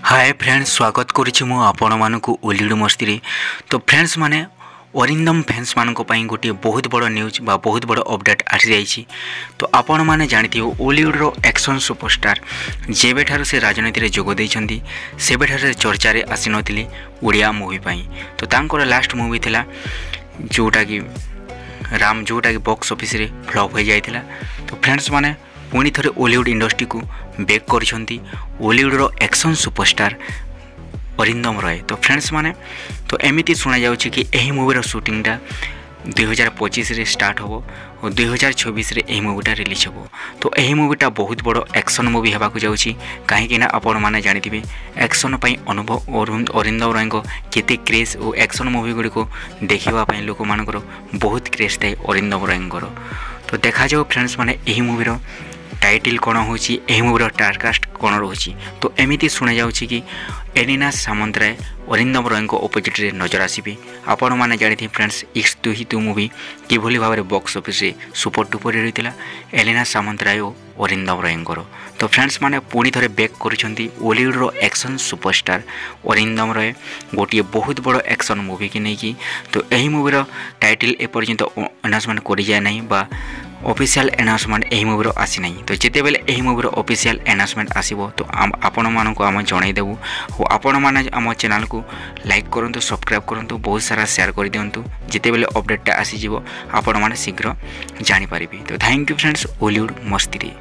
Hi friends स्वागत करुच्ची मु आपण मानक ओलीउड मस्ती। तो फ्रेंड्स माने अरिंदम फैंस मानक पई गोटे बहुत बड़ न्यूज बा बहुत बड़ अपडेट आसी जाइए। तो आपण माने जानते हो ओलीउड रो एक्शन सुपरस्टार जेबेठार से राजनीति रे जोग देइछंती सेबेठार चर्चा रे आसी नथिली ओडिया मूवी पई। तो तांकर लास्ट मूवी थिला जोटा कि राम, जोटा कि बॉक्स ऑफिस रे फ्लॉप हो जाइतिला। तो फ्रेंड्स माने पुणी थे ओलीउड इंडस्ट्री को बैक कर ओलीउड रो एक्शन सुपरस्टार अरिंदम रॉय। तो फ्रेंड्स माने तो एमती शुणा जाउछि कि एही मूवीर शूटिंगटा 2025 रे स्टार्ट हो और 2026 रे एही मूवीटा रिलीज हो। तो एही मूवीटा बहुत बड़ एक्शन मूवी हेबा को जाउछि कहीं आपण माने जानिथिबे एक्शन पई अनुभव अरिंदम रॉय को केते क्रेज और एक्शन मूवी गुडी को देखिबा पई लोक मानकर बहुत क्रेज थाए अरिंदम रॉय। तो देखा जाओ फ्रेंड्स माने एही मूवीर टाइटल कौन हो मूवीर टारकास्ट कौन रोचे। तो एमती शुणा जाउछि कि एलिना सामंतराय अरिंदम रॉय को अपोजिट रे नजर आसबे। आपण माने जानिथि फ्रेंड्स इट्स तू ही तू मूवी किभली भाव में बॉक्स ऑफिस रे सुपर टुपर रही एलिना सामंतराय और अरिंदम रॉय। तो फ्रेंड्स माने पुणी थे बैक करुछंती ओलीउड रो एक्शन सुपरस्टार अरिंदम रॉय गोटे बहुत बड़ एक्शन मूवी की नहीं। तो यही मूवीर टाइटल एपर्यंत अनाउंसमेंट कर जाए ना बा ऑफिशियल अनाउंसमेंट यही मूवीर आसी ना। तो जिते बेले यही मूवीर ऑफिशियल अनाउंसमेंट आसीबो तो आपण मानक आम जनईदेवु और आपण माने आम चैनल को लाइक करंतु, सब्सक्राइब करंतु, बहुत सारा शेयर कर दियंतु। जिते बेले अपडेटटा आसी जिवो आपण माने शीघ्र जानि पारिबे। तो थैंक यू फ्रेंड्स ओलीउड मस्ती रे।